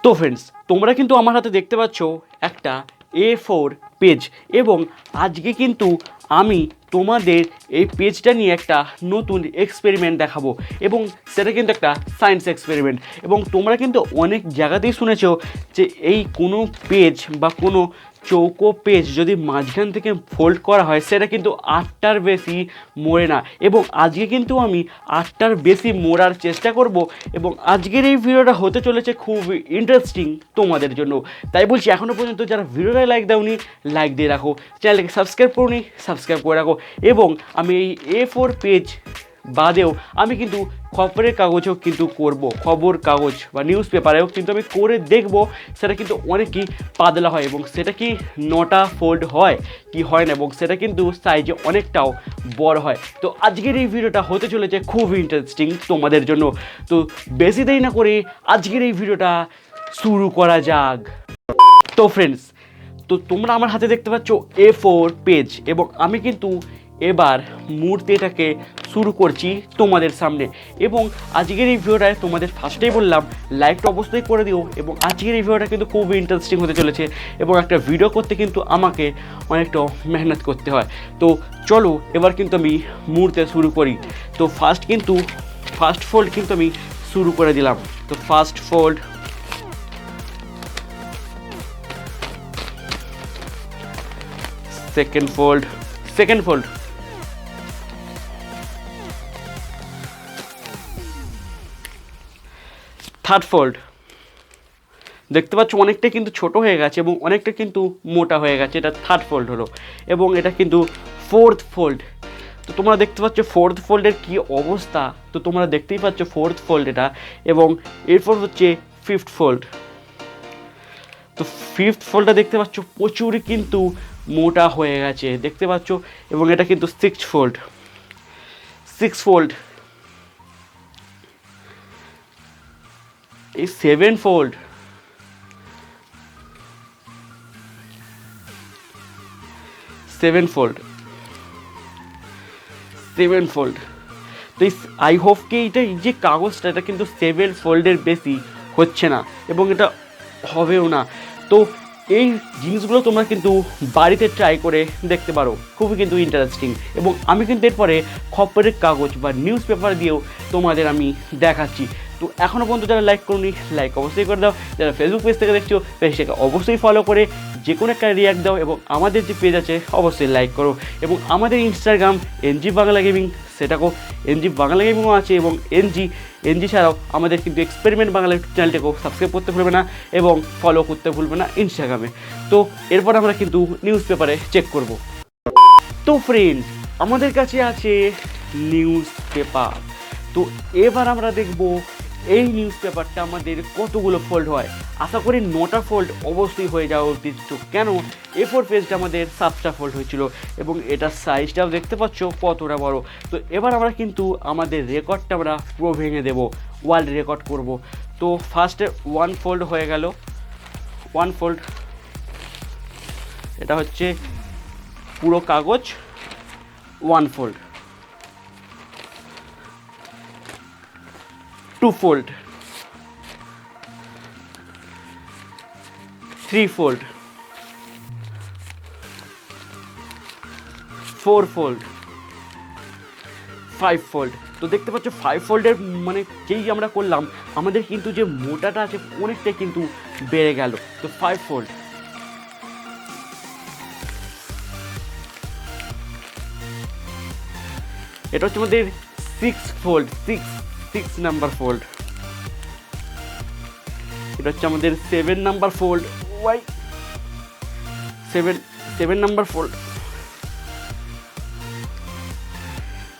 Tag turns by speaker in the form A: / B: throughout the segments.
A: তো ফ্রেন্ডস, তোমরা কিন্তু আমার হাতে দেখতে পাচ্ছ একটা A4 পেজ, এবং আজকে কিন্তু আমি তোমাদের এই পেজটা নিয়ে একটা নতুন এক্সপেরিমেন্ট দেখাবো, এবং সেটা কিন্তু একটা সায়েন্স এক্সপেরিমেন্ট। এবং তোমরা কিন্তু অনেক জায়গাতেই শুনেছো যে এই কোনো পেজ বা কোনো চৌকো পেজ যদি মাঝখান থেকে ফোল্ড করা হয় সেটা কিন্তু 8টার বেশি মোড়ে না, এবং আজকে কিন্তু আমি 8টার বেশি মোড়ার চেষ্টা করব। এবং আজকের এই ভিডিওটা হতে চলেছে খুব ইন্টারেস্টিং তোমাদের জন্য। তাই বলছি, এখনও পর্যন্ত যারা ভিডিওটা লাইক দাওনি, লাইক দিয়ে রাখো, চ্যানেলটাকে সাবস্ক্রাইব করুনি, সাবস্ক্রাইব করে রাখো। এবং আমি এই A4 পেজ বাদেও আমি কিন্তু খবরের কাগজেও কিন্তু করব, খবর কাগজ বা নিউজ পেপারেও কিন্তু আমি করে দেখব সেটা কিন্তু অনেকই পাতলা হয়, এবং সেটা কি 9টা ফোল্ড হয় কি হয় না, এবং সেটা কিন্তু সাইজে অনেকটাও বড় হয়। তো আজকের এই ভিডিওটা হতে চলেছে খুব ইন্টারেস্টিং তোমাদের জন্য। তো বেশি দেরি না করে আজকের এই ভিডিওটা শুরু করা যাক। তো ফ্রেন্ডস, তো তোমরা আমার হাতে দেখতে পাচ্ছ A4 পেজ, এবং আমি কিন্তু এবার মুহূর্তে এটাকে শুরু করছি তোমাদের সামনে। এবং আজকের এই ভিডিওটায় তোমাদের ফার্স্টেই বললাম লাইকটা অবশ্যই করে দিও, এবং আজকের এই ভিডিওটা কিন্তু খুব ইন্টারেস্টিং হতে চলেছে, এবং একটা ভিডিও করতে কিন্তু আমাকে অনেকটা মেহনত করতে হয়। তো চলো এবার কিন্তু আমি মুহূর্তে শুরু করি। তো ফার্স্ট ফোল্ড কিন্তু আমি শুরু করে দিলাম। তো first fold, second fold, third fold. দেখতে পাচ্ছ অনেকটা কিন্তু ছোট হয়ে গেছে এবং অনেকটা কিন্তু মোটা হয়ে গেছে, এটা থার্ড ফোল্ড হলো। এবং এটা কিন্তু ফোর্থ ফোল্ড। তো তোমরা দেখতে পাচ্ছ ফোর্থ ফোল্ডের কী অবস্থা, তো তোমরা দেখতেই পাচ্ছ ফোর্থ ফোল্ড এটা। এবং এরপর হচ্ছে ফিফথ ফোল্ড। তো ফিফথ ফোল্ডটা দেখতে পাচ্ছ প্রচুরই কিন্তু মোটা হয়ে গেছে, দেখতে পাচ্ছ। এবং এটা কিন্তু সিক্স ফোল্ড। এই সেভেন ফোল্ড, তো আই হোপ কি এটা এই যে কাগজটা এটা কিন্তু 7 ফোল্ডের বেশি হচ্ছে না, এবং এটা হবেও না। তো এই জিনিসগুলো তোমরা কিন্তু বাড়িতে ট্রাই করে দেখতে পারো, খুবই কিন্তু ইন্টারেস্টিং। এবং আমি কিন্তু এরপরে খবরের কাগজ বা নিউজ পেপার দিয়েও তোমাদের আমি দেখাচ্ছি। তো এখনও পর্যন্ত যারা লাইক করোনি, লাইক অবশ্যই করে দাও। যারা ফেসবুক পেজ থেকে দেখছো, পেজটাকে অবশ্যই ফলো করে যে কোনো একটা রিয়াক্ট দাও। এবং আমাদের যে পেজ আছে অবশ্যই লাইক করো। এবং আমাদের ইনস্টাগ্রাম NG বাংলা গেমিং, সেটাকেও NG বাংলা গেমিংও আছে। এবং NG ছাড়াও আমাদের কিন্তু এক্সপেরিমেন্ট বাংলা চ্যানেলটাকেও সাবস্ক্রাইব করতে ভুলবে না এবং ফলো করতে ভুলবে না ইনস্টাগ্রামে। তো এরপর আমরা কিন্তু নিউজ পেপারে চেক করব। তো ফ্রেন্ডস, আমাদের কাছে আছে নিউজ পেপার। তো এবার আমরা দেখব এই নিউজ পেপারটা আমাদের কতগুলো ফোল্ড হয়। আশা করি 9টা ফোল্ড অবশ্যই হয়ে যাওয়া উচিত। তো কেন A4 পেজটা আমাদের 7টা ফোল্ড হয়েছিল, এবং এটার সাইজটাও দেখতে পাচ্ছ কতটা বড়। তো এবার আমরা কিন্তু আমাদের রেকর্ডটা আমরা পুরো ভেঙে দেবো, ওয়ার্ল্ড রেকর্ড করব। তো ফার্স্টে 1 ফোল্ড হয়ে গেল, 1 ফোল্ড। এটা হচ্ছে পুরো কাগজ 1 fold. 2 fold, 3 fold, 4 fold, 5 fold. তো দেখতে পাচ্ছ 5 ফোল্ডের মানে যেই আমরা করলাম আমাদের কিন্তু যে মোটাটা আছে অনেকটাই কিন্তু বেড়ে গেল। তো 5 ফোল্ড। এটা হচ্ছে আমাদের 6 ফোল্ড, 6 নাম্বার ফোল্ড। এটা হচ্ছে আমাদের 7 নাম্বার ফোল্ড, 7 নাম্বার ফোল্ড।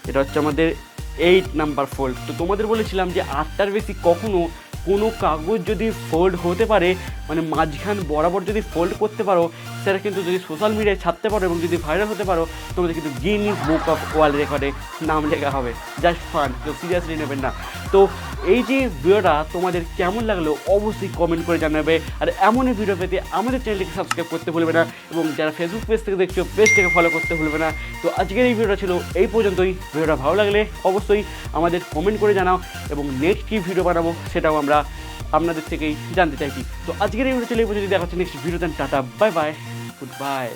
A: এটা হচ্ছে আমাদের 8 নাম্বার ফোল্ড। তো তোমাদের বলেছিলাম যে 8টার বেশি কখনো কোনো কাগজ যদি ফোল্ড হতে পারে, মানে মাঝখান বরাবর যদি ফোল্ড করতে পারো, সেটা কিন্তু যদি সোশ্যাল মিডিয়ায় ছাড়তে পারো এবং যদি ভাইরাল হতে পারো, তোমাদের কিন্তু গিনিস বুক অফ ওয়ার্ল্ড রেকর্ডে নাম লেখা হবে। জাস্ট ফান, কেউ সিরিয়াসলি নেবেন না। তো এই যে ভিডিওটা তোমাদের কেমন লাগলো অবশ্যই কমেন্ট করে জানাবে। আর এমনই ভিডিও পেতে আমাদের চ্যানেলটিকে সাবস্ক্রাইব করতে ভুলবে না, এবং যারা ফেসবুক পেজ থেকে দেখছো পেজটাকে ফলো করতে ভুলবে না। তো আজকের এই ভিডিওটা ছিল এই পর্যন্তই। ভিডিওটা ভালো লাগলে অবশ্যই আমাদের কমেন্ট করে জানাও, এবং নেক্সট কী ভিডিও বানাবো সেটাও আমরা আপনাদের থেকেই জানতে চাইছি। তো আজকের এই ভিডিও চলে এই পর্যন্ত, দেখা হচ্ছে নেক্সট ভিডিওতে। Tata, bye bye, good bye.